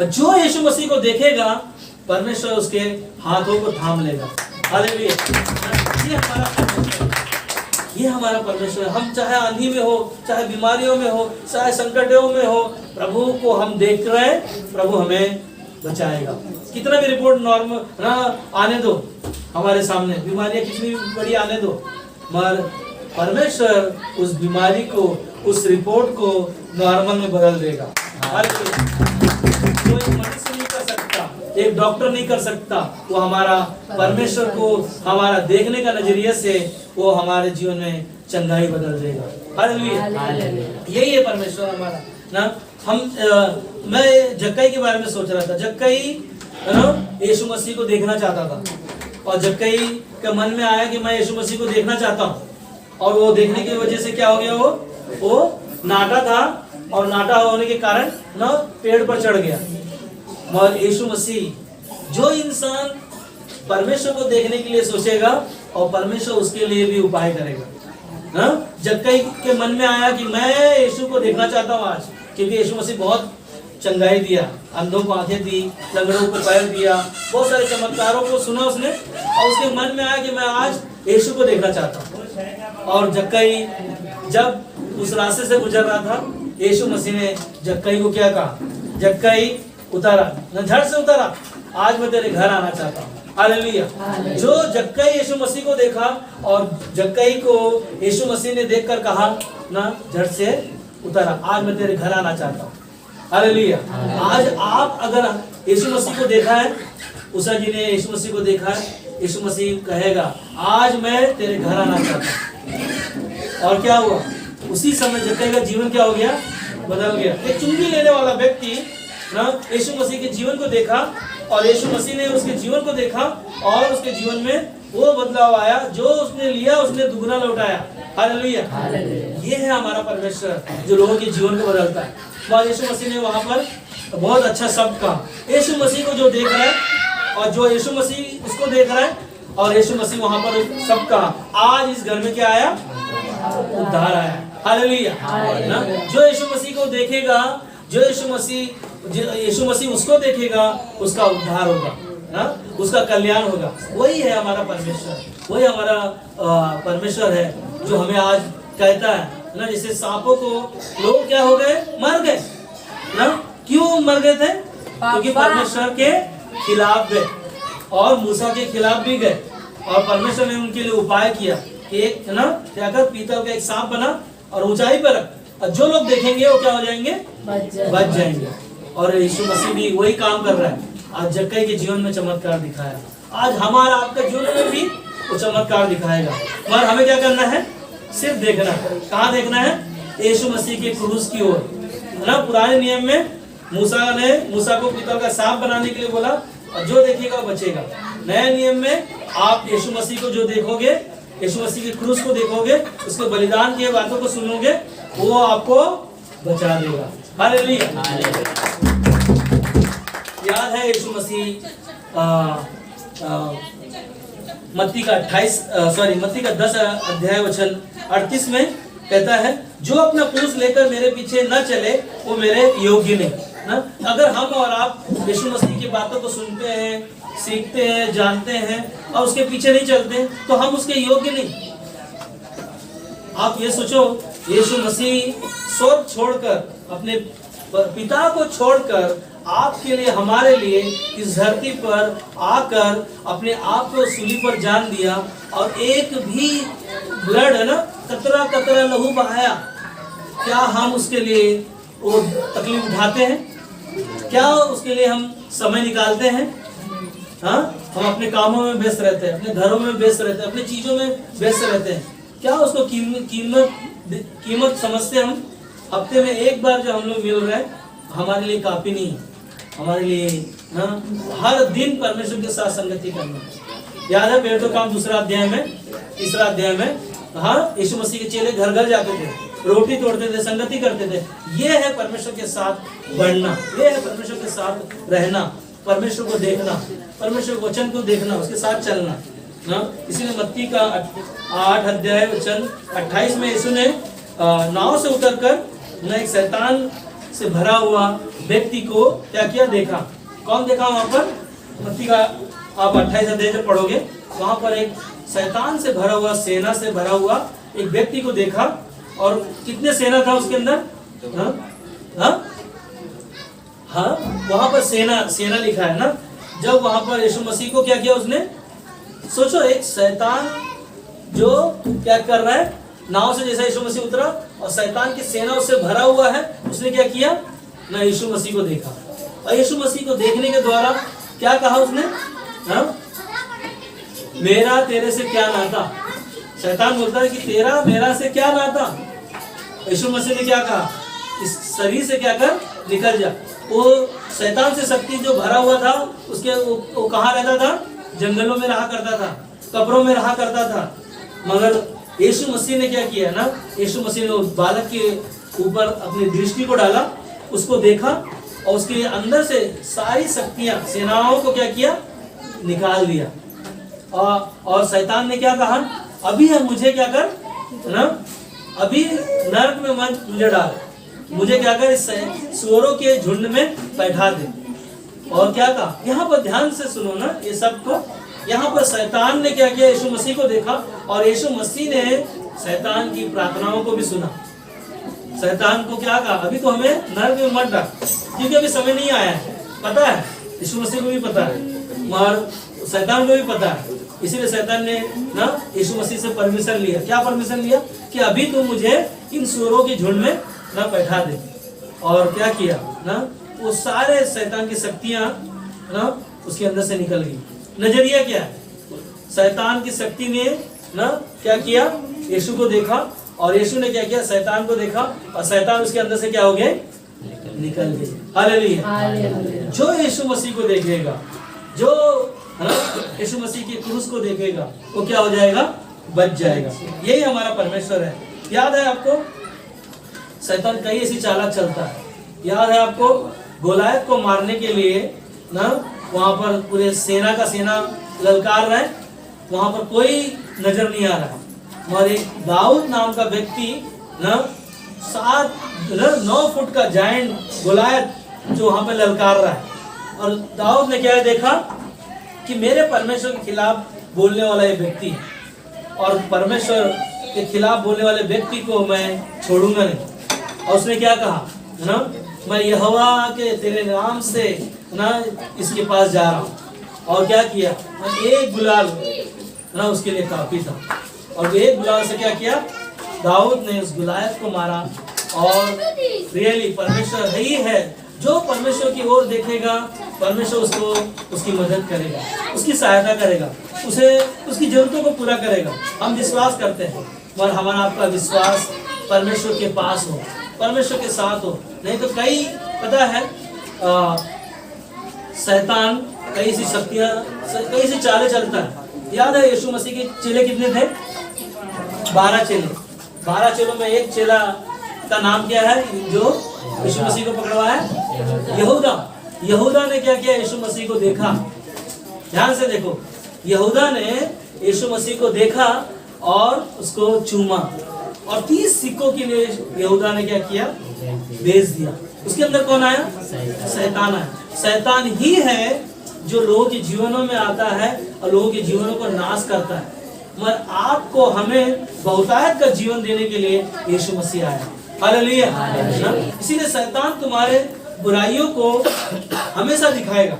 जो यीशु मसीह को देखेगा परमेश्वर उसके हाथों को थाम लेगा। हालेलुया। ये हमारा परमेश्वर। हम चाहे आंधी में हो, चाहे बीमारियों में हो, चाहे संकटों में हो, प्रभु को हम देख रहे हैं, प्रभु हमें बचाएगा। कितना भी रिपोर्ट नॉर्मल ना आने दो हमारे सामने, बीमारियां कितनी बड़ी आने दो, मगर परमेश्वर उस बीमारी को, उस रिपोर्ट को नॉर्मल में बदल देगा। कोई मनुष्य नहीं कर सकता, एक डॉक्टर नहीं कर सकता, वो हमारा परमेश्वर को हमारा देखने का नजरिए से वो हमारे जीवन में चंगाई बदल देगा। हालेलुया। यही है परमेश्वर हमारा ना। मैं जक्कई के बारे में सोच रहा था। जक्कई यीशु मसीह को देखना चाहता था, और जक्कई के मन में आया कि मैं यीशु मसीह को देखना चाहता हूँ, और वो देखने की वजह से क्या हो गया, वो नाटा था, और नाटा होने के कारण ना पेड़ पर चढ़ गया। मगर यीशु मसीह, जो इंसान परमेश्वर को देखने के लिए सोचेगा और परमेश्वर उसके लिए भी उपाय करेगा ना। जक्कई के मन में आया कि मैं यीशु को देखना चाहता हूँ आज, क्योंकि यीशु मसीह बहुत चंगाई दिया, अंधों को आंखें दी, लंगड़ों को पैर दिया, बहुत सारे चमत्कारों को सुना उसने, और उसके मन में आया कि मैं आज यीशु को देखना चाहता हूँ। और जक्कई जब उस रास्ते से गुजर रहा था, यीशु मसीह ने जक्कई को क्या कहा, जक्कई उतारा, झट से उतारा, आज मैं तेरे घर आना चाहता हूँ। हालेलुया। जो जक्कई यीशु मसीह को देखा, और जक्कई को यीशु मसीह ने देखकर कहा ना, झट से उतारा, आज मैं तेरे घर आना चाहता हूँ। हालेलुया। आज आप अगर यीशु मसीह को देखा है, उषा जी ने यीशु मसीह को देखा है, यीशु मसीह कहेगा आज मैं तेरे घर आना चाहता हूँ। और क्या हुआ, उसी समय जक्कई का जीवन क्या हो गया, बदल गया। एक चुंगी लेने वाला व्यक्ति ना यीशु मसीह के जीवन को देखा, और यीशु मसीह ने उसके जीवन को देखा, और उसके जीवन में वो बदलाव आया, जो उसने लिया उसने दुगना लौटाया। हालेलुया। ये है हमारा परमेश्वर जो लोगों के जीवन को बदलता है। और यीशु मसीह ने वहां पर बहुत अच्छा शब्द कहा। यीशु मसीह को जो देख रहा है, और जो यीशु मसीह उसको देख रहा है, और यीशु मसीह वहां पर सब कहा, आज इस घर में क्या आया, उद्धार आया। हालेलुया। ना जो यीशु मसीह को देखेगा, जो यीशु मसीह उसको देखेगा, उसका उद्धार होगा। ना उसका कल्याण होगा। वही है हमारा परमेश्वर, वही हमारा परमेश्वर है जो हमें आज कहता है ना। जैसे सांपों को लोग क्या हो गए, मर गए ना। क्यों मर गए थे? क्योंकि परमेश्वर के खिलाफ गए और मूसा के खिलाफ भी गए, और परमेश्वर ने उनके लिए उपाय किया कि एक ना क्या कर, पीतल का एक सांप बना और ऊंचाई पर रख, और जो लोग देखेंगे वो क्या हो जाएंगे, बच जाएंगे। और यीशु मसीह भी वही काम कर रहा है। आज जक्कई के जीवन में चमत्कार दिखाया, आज हमारा आपका जीवन में भी वो चमत्कार दिखाएगा। मगर हमें क्या करना है, सिर्फ देखना। कहाँ देखना है? यीशु मसीह के क्रूस की ओर, है ना। पुराने नियम में मूसा ने मूसा को पीतल का सांप बनाने के लिए बोला, और जो देखेगा वो बचेगा। नए नियम में आप यीशु मसीह को जो देखोगे, यीशु मसीह के क्रूस को देखोगे, उसके बलिदान की बातों को सुनोगे, वो आपको बचा देगा। हालेलुया। याद है यीशु मसीह मत्ती का 10 अध्याय वचन 38 में कहता है, जो अपना क्रूस लेकर मेरे पीछे न चले वो मेरे योग्य नहीं ना। अगर हम और आप यीशु मसीह की बातों को सुनते हैं, सीखते हैं, जानते हैं और उसके पीछे नहीं चलते तो हम उसके योग्य नहीं। आप ये सोचो, यीशु मसीह स्वर्ग छोड़कर, अपने पिता को छोड़कर आपके लिए, हमारे लिए इस धरती पर आकर अपने आप को सूली पर जान दिया, और एक भी ब्लड, है ना, कतरा कतरा लहू बहाया। क्या हम उसके लिए वो तकलीफ उठाते हैं? क्या उसके लिए हम समय निकालते हैं? हाँ, हम अपने कामों में व्यस्त रहते हैं, अपने घरों में व्यस्त रहते हैं, अपनी चीजों में व्यस्त रहते हैं। क्या उसको कीमत समझते हम? हफ्ते में एक बार जो हम लोग मिल रहे हैं हमारे लिए काफी नहीं है। हमारे लिए ना हर दिन परमेश्वर के साथ संगति करना। याद है पेड़ तो काम 2 अध्याय में, 3 अध्याय में, हाँ, यीशु मसीह के चेले घर घर जाते थे, रोटी तोड़ते थे, संगति करते थे। ये है परमेश्वर के साथ बढ़ना, ये है परमेश्वर के साथ रहना, परमेश्वर को देखना, परमेश्वर के वचन को देखना, उसके साथ चलना ना। इसीलिए मत्ती का 8 अध्याय वचन 28 में यीशु ने नाव से उतरकर न एक शैतान से भरा हुआ व्यक्ति को क्या किया, देखा। कौन देखा वहां पर? मत्ती का आप 28 अध्याय जब पढ़ोगे वहां पर एक शैतान से भरा हुआ, सेना से भरा हुआ एक व्यक्ति को देखा। और कितने सेना था उसके अंदर? हाँ, वहां पर सेना लिखा है ना। जब वहां पर यीशु मसीह को क्या किया उसने, सोचो, एक शैतान जो क्या कर रहा है, नाव से जैसा यीशु मसीह उतरा और शैतान की सेना उससे भरा हुआ है, उसने क्या किया ना, यीशु मसीह को देखा। और यीशु मसीह को देखने के द्वारा क्या कहा उसने? हाँ, मेरा तेरे से क्या नाता। शैतान बोलता है कि तेरा मेरा से क्या नाता। यीशु मसीह ने क्या कहा, इस शरीर से क्या कर, निकल जा। वो शैतान से शक्ति जो भरा हुआ था उसके वो कहाँ रहता था? जंगलों में रहा करता था, कब्रों में रहा करता था। मगर यीशु मसीह ने क्या किया ना, यीशु मसीह ने उस बालक के ऊपर अपनी दृष्टि को डाला, उसको देखा और उसके अंदर से सारी शक्तियां, सेनाओं को क्या किया, निकाल दिया। और शैतान ने क्या कहा, अभी है मुझे क्या कर ना, अभी नरक में मत मुझे डाल, मुझे क्या कर, इस सूअरों के झुंड में बैठा दे। और क्या कहा, यहाँ पर ध्यान से सुनो ना ये सब को। यहाँ पर शैतान ने क्या किया, यीशु मसीह को देखा और यीशु मसीह ने शैतान की प्रार्थनाओं को भी सुना। शैतान को क्या कहा, अभी तो हमें नरक में मत डाल, क्योंकि अभी समय नहीं आया है। पता है, यीशु मसीह को भी पता है और शैतान को भी पता है। इसीलिए शैतान ने ना यीशु मसीह से परमिशन लिया। क्या परमिशन लिया? कि अभी तुम मुझे इन सूअरों के झुंड में ना बैठा दे। और क्या किया ना, वो सारे शैतान की शक्तियां ना उसके अंदर से निकल गई। नजरिया क्या है, शैतान की शक्ति ने ना क्या किया, यीशु को देखा और यीशु ने क्या किया, शैतान को देखा और शैतान उसके अंदर से क्या हो गए, निकल गए। हालेलुया। जो यीशु मसीह को देखेगा, जो यीशु मसीह के क्रूस को देखेगा, वो क्या हो जाएगा, बच जाएगा। यही हमारा परमेश्वर है। याद है आपको, शैतान कई ऐसी चालाक चलता है। याद है आपको, गोलायत को मारने के लिए ना वहां पर पूरे सेना का सेना ललकार रहा है, वहां पर कोई नजर नहीं आ रहा। और एक दाऊद नाम का व्यक्ति ना 9 फुट का जायंट गोलायत जो वहां पर ललकार रहा है। और दाऊद ने क्या देखा कि मेरे परमेश्वर के खिलाफ बोलने वाला ये व्यक्ति है, और परमेश्वर के खिलाफ बोलने वाले व्यक्ति को मैं छोड़ूंगा नहीं। और उसने क्या कहा है ना, मैं यहोवा के तेरे नाम से ना इसके पास जा रहा हूँ। और क्या किया, एक गुलाल ना उसके लिए काफी था, और एक गुलाल से क्या किया, दाऊद ने उस गुलायत को मारा। और रियली परमेश्वर ही है, जो परमेश्वर की ओर देखेगा परमेश्वर उसको उसकी मदद करेगा, उसकी सहायता करेगा, उसे उसकी जरूरतों को पूरा करेगा। हम विश्वास करते हैं, और हमारा आपका विश्वास परमेश्वर के पास हो, परमेश्वर के साथ हो। नहीं तो कई पता है शैतान कई सी शक्तियां, कई सी चालें चलता है। याद है यीशु मसीह के चेले कितने थे, 12 चेले। 12 चेलों में एक चेला का नाम क्या है जो यीशु मसीह को पकड़वाया है, यहूदा। यहूदा ने क्या किया, यीशु मसीह को देखा, ध्यान से देखो, यहूदा ने यीशु मसीह को देखा और उसको चूमा, और 30 सिक्कों के लिए यहूदा ने क्या किया, बेच दिया। उसके अंदर कौन आया, शैतान आया। शैतान ही है जो लोगों के जीवनों में आता है और लोगों के जीवनों को नाश करता है। मगर आपको हमें बहुतायत का जीवन देने के लिए यीशु मसीह आया। हालेलुया। इसीलिए शैतान तुम्हारे बुराइयों को हमेशा दिखाएगा,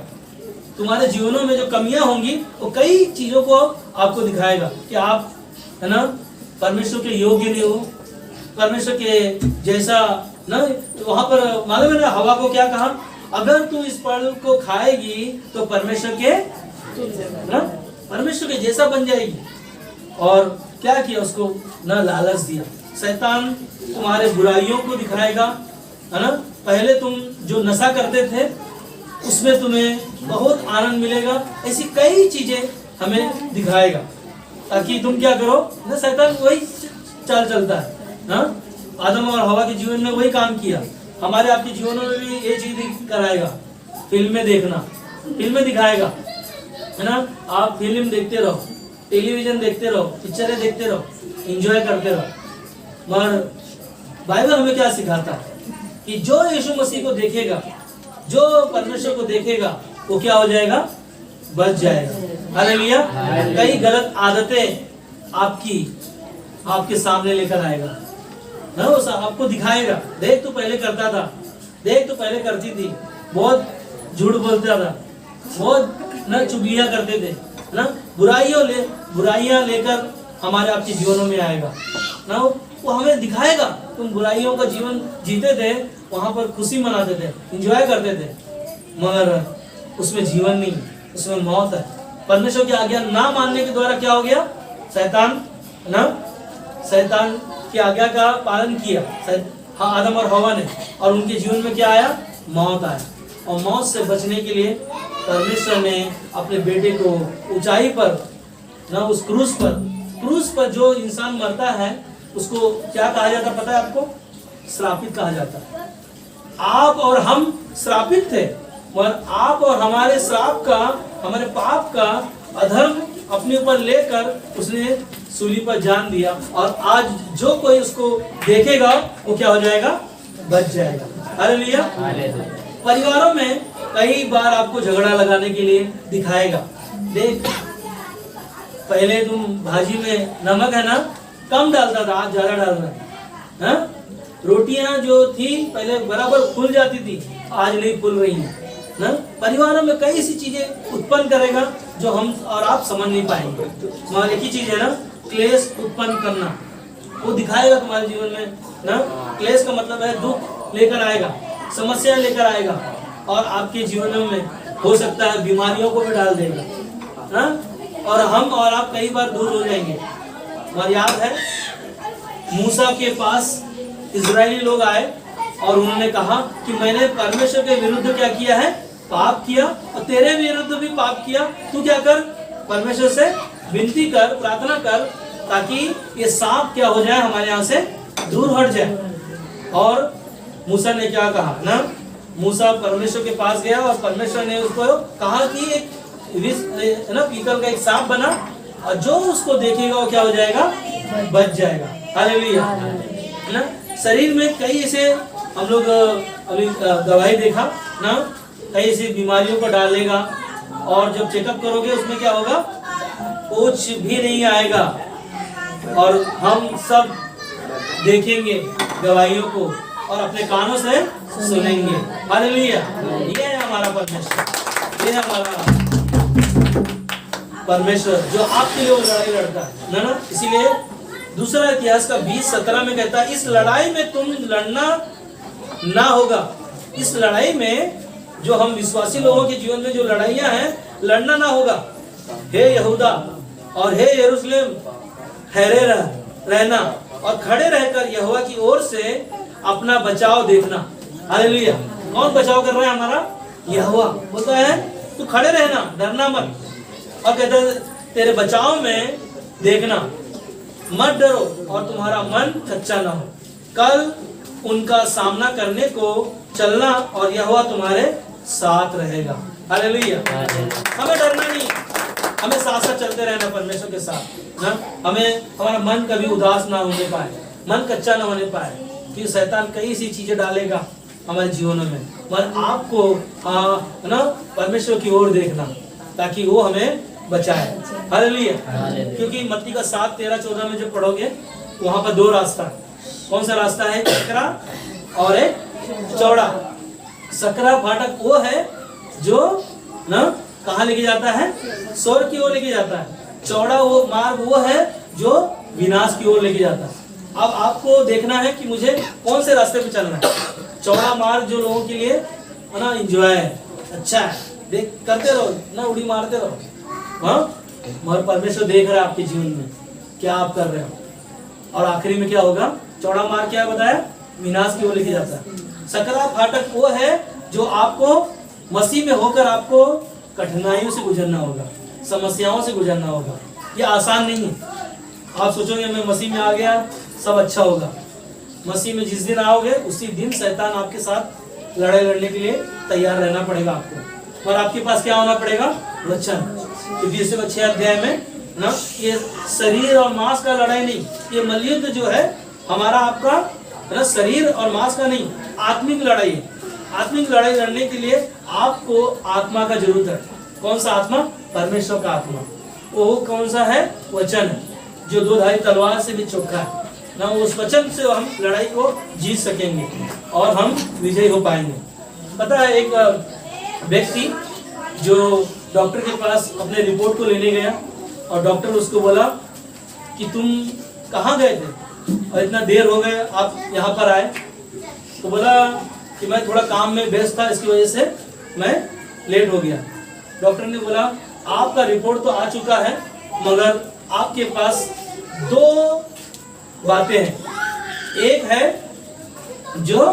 तुम्हारे जीवनों में जो कमियां होंगी वो कई चीजों को आपको दिखाएगा कि आप है ना परमेश्वर के योग्य नहीं हो, परमेश्वर के जैसा ना। वहां पर मालूम है ना, हवा को क्या कहा, अगर तू इस फल को खाएगी तो परमेश्वर के ना, परमेश्वर के जैसा बन जाएगी। और क्या किया, उसको ना लालच दिया। शैतान तुम्हारे बुराइयों को दिखाएगा, है ना। पहले तुम जो नशा करते थे उसमें तुम्हें बहुत आनंद मिलेगा, ऐसी कई चीजें हमें दिखाएगा ताकि तुम क्या करो ना। शैतान वही चाल चलता है ना, आदम और हवा के जीवन में वही काम किया, हमारे आपके जीवनों में भी ये चीज कराएगा। फिल्में देखना, फिल्में दिखाएगा, है ना। आप फिल्म देखते रहो, टेलीविजन देखते रहो, पिक्चरें देखते रहो, एंजॉय करते रहो। मगर बाइबल हमें क्या सिखाता है कि जो यीशु मसीह को देखेगा, जो परमेश्वर को देखेगा, वो क्या हो जाएगा, बच जाएगा। हालेलुया। कई गलत आदतें आपके सामने लेकर आएगा ना, वो आपको दिखाएगा, देख तू पहले करता था, देख तू पहले करती थी, बहुत झूठ बोलता था, बहुत ना चुगलियां करते थे ना। बुराइयां लेकर हमारे आपके जीवनों में आएगा ना। वो हमें दिखाएगा, तुम बुराइयों का जीवन जीते थे, वहां पर खुशी मनाते थे, एंजॉय करते थे, मगर उसमें जीवन नहीं, उसमें मौत है। परमेश्वर की आज्ञा ना मानने के द्वारा क्या हो गया, शैतान ना, शैतान की आज्ञा का पालन किया आदम और हवा ने, और उनके जीवन में क्या आया, मौत आया। और मौत से बचने के लिए परमेश्वर ने अपने बेटे को ऊंचाई पर ना, उस क्रूस पर जो इंसान मरता है उसको क्या कहा जाता पता है आपको, श्रापित कहा जाता है। आप और हम श्रापित थे, मगर आप और हमारे श्राप का, हमारे पाप का, अधर्म अपने ऊपर लेकर उसने सूली पर जान दिया। और आज जो कोई उसको देखेगा वो क्या हो जाएगा, बच जाएगा। हालेलुया। परिवारों में कई बार आपको झगड़ा लगाने के लिए दिखाएगा, देख पहले तुम भाजी में नमक है ना कम डालता था, आज ज्यादा डाल रहा है। रोटियां जो थी पहले बराबर फूल जाती थी, आज नहीं फूल रही है ना। परिवारों में कई सी चीजें उत्पन्न करेगा जो हम और आप समझ नहीं पाएंगे। मगर एक ही चीज है ना, क्लेश उत्पन्न करना, वो दिखाएगा तुम्हारे जीवन में ना। क्लेश का मतलब है दुख लेकर आएगा, समस्या लेकर आएगा, और आपके जीवन में हो सकता है बीमारियों को भी डाल देगा ना। और हम और आप कई बार दूर हो जाएंगे। और याद है मूसा के पास इजरायली लोग आए और उन्होंने कहा कि मैंने परमेश्वर के विरुद्ध क्या किया है, पाप किया, और तेरे विरुद्ध भी पाप किया। तू क्या कर, परमेश्वर से विनती कर, प्रार्थना कर, ताकि ये सांप क्या हो जाए, हमारे यहाँ से दूर हट जाए। और मूसा ने क्या कहा ना, मूसा परमेश्वर के पास गया और परमेश्वर ने उसको कहा कि एक ना पीतल का एक सांप बना, और जो उसको देखेगा वो क्या हो जाएगा, बच जाएगा। हालेलुया। है ना। शरीर में कई ऐसे हम लोग अभी दवाई देखा ना, कई ऐसी बीमारियों को डालेगा, और जब चेकअप करोगे उसमें क्या होगा, कुछ भी नहीं आएगा और हम सब देखेंगे गवाहियों को और अपने कानों से सुनेंगे। हालेलुया। ये है हमारा परमेश्वर, ये है हमारा परमेश्वर जो आपके लिए वो लड़ाई लड़ता है ना। इसीलिए दूसरा इतिहास का 20:17 में कहता है, इस लड़ाई में तुम लड़ना ना होगा। इस लड़ाई में जो हम विश्वासी लोगों के जीवन में जो लड़ाइयां हैं, लड़ना ना होगा। हे यहूदा और हे यरूशलेम, ठहरे रहना और खड़े रहकर यहोवा की ओर से अपना बचाव देखना। हालेलुया। कौन बचाव कर रहा है हमारा? यहोवा। बोलता है तू खड़े रहना, डरना मत। और कहता है तेरे बचाव में देखना, मत डरो और तुम्हारा मन कच्चा ना हो। कल उनका सामना करने को चलना और यहोवा तुम्हारे साथ रहेगा। हालेलुया। हमें डरना नहीं, हमें साथ साथ चलते रहना परमेश्वर के साथ ना। हमें हमारा मन कभी उदास ना होने पाए, मन कच्चा ना होने पाए, क्योंकि शैतान कई सी चीजें डालेगा हमारे जीवनों में। पर आपको ना परमेश्वर की ओर देखना ताकि वो हमें बचाए। हालेलुया। क्योंकि मत्ती का 7:13-14 में जब पढ़ोगे वहां पर 2 रास्ता है। कौन सा रास्ता है? सकरा और एक चौड़ा। सकरा फाटक वो है जो ना कहाँ लेके जाता है? स्वर्ग की ओर लेके जाता है। चौड़ा वो मार्ग वो है जो विनाश की ओर लेके जाता है। अब आपको देखना है कि मुझे कौन से रास्ते पे चलना है। चौड़ा मार्ग जो लोगों के लिए है ना एंजॉय है, अच्छा है, देख करते रहो ना, उड़ी मारते रहो। हाँ, मगर परमेश्वर देख रहा है आपके जीवन में क्या आप कर रहे हो। और आखिरी में क्या होगा? चौड़ा मार्ग क्या बताया? विनाश की ओर लेके जाता है। सकरा फाटक वो है जो आपको मसीह में होकर आपको कठिनाइयों से गुजरना होगा, समस्याओं से गुजरना होगा। ये आसान नहीं है। आप सोचोगे मैं मसीह में आ गया सब अच्छा होगा। मसीह में जिस दिन आओगे उसी दिन शैतान आपके साथ लड़ाई लड़ने के लिए तैयार रहना पड़ेगा आपको। और आपके पास क्या होना पड़ेगा? वचन। इफिसियों 6 अध्याय में ना, ये शरीर और मांस का लड़ाई नहीं, ये मलयुद्ध जो है हमारा आपका ना शरीर और मांस का नहीं, आत्मिक लड़ाई है। आत्मिक लड़ाई लड़ने के लिए आपको आत्मा का जरूरत है। कौन सा आत्मा? परमेश्वर का आत्मा। वो कौन सा है? वचन है, जो 2 धारी तलवार से भी चोखा है ना। उस वचन से हम लड़ाई को जीत सकेंगे और हम विजयी हो पाएंगे। पता है एक व्यक्ति जो डॉक्टर के पास अपने रिपोर्ट को लेने गया और डॉक्टर उसको बोला कि तुम कहाँ गए थे और इतना देर हो गए आप यहाँ पर आए? तो बोला कि मैं थोड़ा काम में व्यस्त था, इसकी वजह से मैं लेट हो गया। डॉक्टर ने बोला आपका रिपोर्ट तो आ चुका है, मगर आपके पास 2 बातें हैं। एक है जो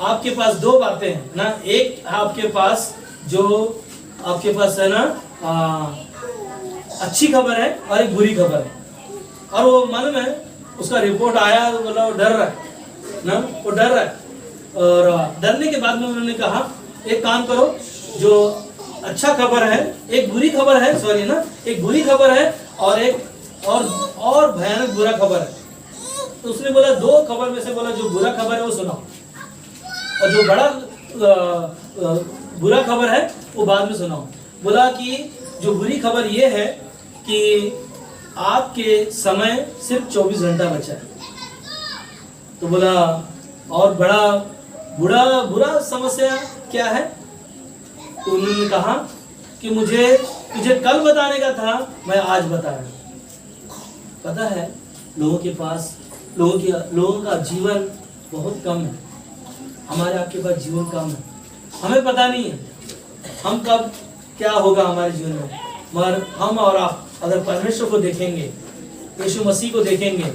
आपके पास 2 बातें हैं ना। एक आपके पास जो आपके पास है ना अच्छी खबर है और एक बुरी खबर है। और वो मन में उसका रिपोर्ट आया तो बोला वो डर रहा है ना, वो डर रहा है। और डरने के बाद में उन्होंने कहा एक काम करो, जो अच्छा खबर है, एक बुरी खबर है, सॉरी ना, एक बुरी खबर है और एक और भयानक बुरा खबर है। तो उसने बोला 2 खबर में से बोला जो बुरा खबर है वो सुनाओ और जो बड़ा बुरा खबर है वो बाद में सुनाओ। बोला कि जो बुरी खबर ये है कि आपके समय सिर्फ 24 घंटा बचा है। तो बोला और बुरा समस्या क्या है? तो उन्होंने कहा कि तुझे कल बताने का था, मैं आज बता रहा हूं। पता है लोगों के पास लोगों का जीवन बहुत कम है, हमारे आपके पास जीवन कम है। हमें पता नहीं है हम कब क्या होगा हमारे जीवन में, मगर हम और आप अगर परमेश्वर को देखेंगे, यीशु मसीह को देखेंगे,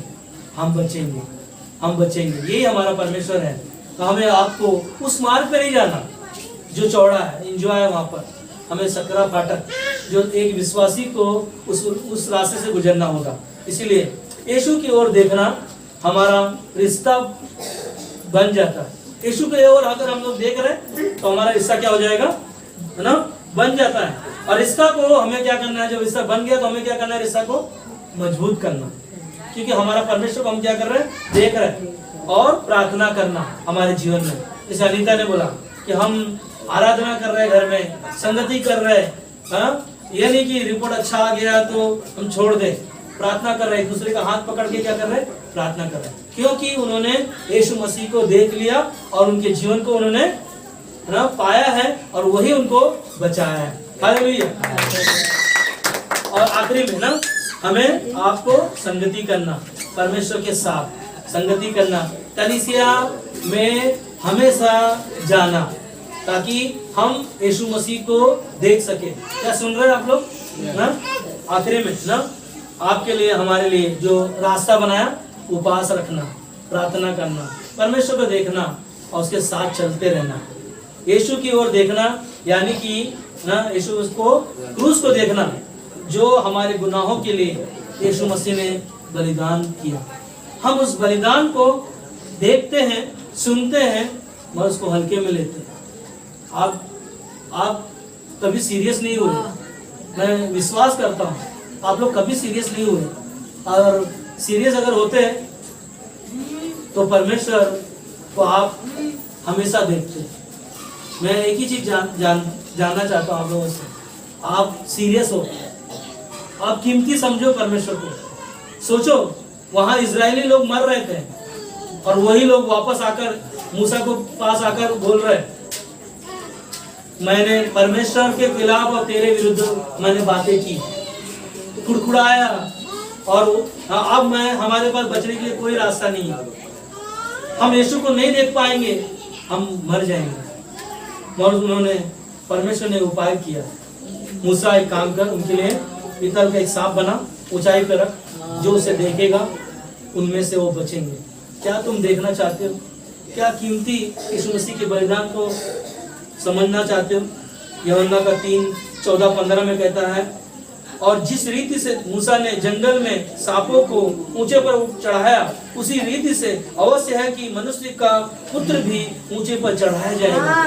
हम बचेंगे। यही हमारा परमेश्वर है। तो हमें आपको उस मार्ग पे नहीं जाना जो चौड़ा है, एंजॉय है वहां पर। हमें सकरा फाटक जो एक विश्वासी को उस रास्ते से गुजरना होगा। इसीलिए यीशु की ओर देखना हमारा रिश्ता बन जाता है। यीशु की ओर अगर हम लोग देख रहे हैं तो हमारा रिश्ता क्या हो जाएगा, है ना, बन जाता है। और रिश्ता को हमें क्या करना है, जब रिश्ता बन गया तो हमें क्या करना है, रिश्ता को मजबूत करना। क्योंकि हमारा परमेश्वर को हम क्या कर रहे हैं, देख रहे हैं। और प्रार्थना करना हमारे जीवन में। जैसे अनीता ने बोला कि हम आराधना कर रहे घर में, संगति कर रहे। हाँ, ये नहीं कि रिपोर्ट अच्छा आ गया तो हम छोड़ दें। प्रार्थना कर रहे, एक दूसरे का हाथ पकड़ के क्या कर रहे, प्रार्थना कर रहे, क्योंकि उन्होंने यीशु मसीह को देख लिया और उनके जीवन को उन्होंने ना पाया है और वही उनको बचाया है। हालेलुया। और आखिरी में ना हमें आपको संगति करना, परमेश्वर के साथ संगति करना, कलीसिया में हमेशा जाना, ताकि हम यीशु मसीह को देख सके। क्या सुन रहे हैं आप लोग ना? आखिरी में ना आपके लिए, हमारे लिए जो रास्ता बनाया, उपवास रखना, प्रार्थना करना, परमेश्वर को देखना और उसके साथ चलते रहना, यीशु की ओर देखना, यानी कि ना यीशु को क्रूस को देखना, जो हमारे गुनाहों के लिए यीशु मसीह ने बलिदान किया। हम उस बलिदान को देखते हैं, सुनते हैं, मगर उसको हल्के में लेते हैं। आप कभी सीरियस नहीं हुए, मैं विश्वास करता हूँ आप लोग कभी सीरियस नहीं हुए, और सीरियस अगर होते तो परमेश्वर को आप हमेशा देखते। मैं एक ही चीज जानना चाहता हूँ आप लोगों से, आप सीरियस हो, आप कीमती समझो परमेश्वर को। सोचो, वहां इजरायली लोग मर रहे थे और वही लोग वापस आकर मूसा को पास आकर बोल रहे, मैंने परमेश्वर के खिलाफ और तेरे विरुद्ध मैंने बातें की, कुड़कुड़ाया, और अब मैं हमारे पास बचने के लिए कोई रास्ता नहीं है, हम यीशु को नहीं देख पाएंगे, हम मर जाएंगे। और उन्होंने, परमेश्वर ने उपाय किया, मूसा एक काम कर, उनके लिए पीतल का एक सांप बना, ऊंचाई पर रख, जो उसे देखेगा उनमें से वो बचेंगे। क्या तुम देखना चाहते हो? क्या कीमती यीशु मसीह के बलिदान को समझना चाहते हो? यूहन्ना का 3:14-15 में कहता है, और जिस रीति से मूसा ने जंगल में सांपों को ऊंचे पर चढ़ाया, उसी रीति से अवश्य है कि मनुष्य का पुत्र भी ऊंचे पर चढ़ाया जाएगा,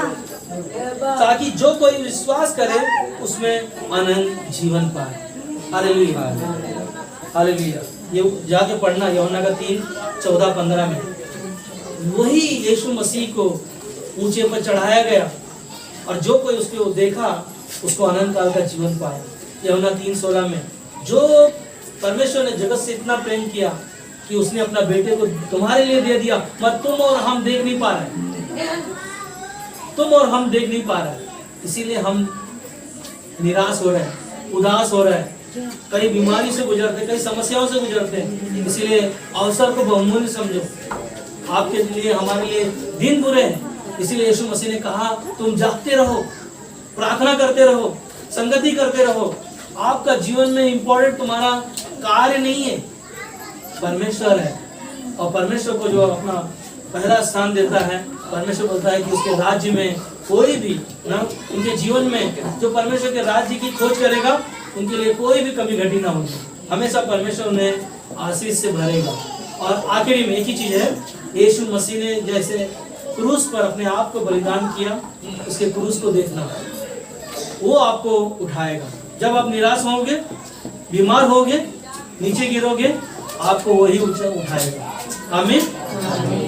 ताकि जो कोई विश्वास करे उसमें अनंत जीवन पाए। Hallelujah, hallelujah. ये जाके पढ़ना, यूहन्ना का 3:14-15 में। वही यीशु मसीह को ऊंचे पर चढ़ाया गया, और जो कोई उसको देखा उसको अनंत काल का जीवन पाया। यूहन्ना 3:16 में, जो परमेश्वर ने जगत से इतना प्रेम किया कि उसने अपना बेटे को तुम्हारे लिए दे दिया, मगर तुम और हम देख नहीं पा रहे, तुम और हम देख नहीं पा रहे, इसीलिए हम निराश हो रहे हैं, उदास हो रहे हैं, कई बीमारी से गुजरते, कई समस्याओं से गुजरते हैं। इसीलिए अवसर को बहुमूल्य समझो। आपके लिए, हमारे लिए दिन बुरे हैं, इसीलिए यीशु मसीह ने कहा तुम जागते रहो, प्रार्थना करते रहो, संगति करते रहो। आपका जीवन में इंपॉर्टेंट तुम्हारा कार्य नहीं है, परमेश्वर है। और परमेश्वर को जो अपना पहला स्थान देता है, परमेश्वर बोलता है कि उसके राज्य में कोई भी ना, उनके जीवन में जो परमेश्वर के राज्य की खोज करेगा, उनके लिए कोई भी कमी घटी ना होगी, हमेशा परमेश्वर उन्हें आशीष से भरेगा। और आखिरी में एक ही चीज है, यीशु मसीह ने जैसे क्रूस पर अपने आप को बलिदान किया, उसके क्रूस को देखना, वो आपको उठाएगा। जब आप निराश होगे, बीमार होगे, नीचे गिरोगे, आपको वही उठाएगा। आमीन।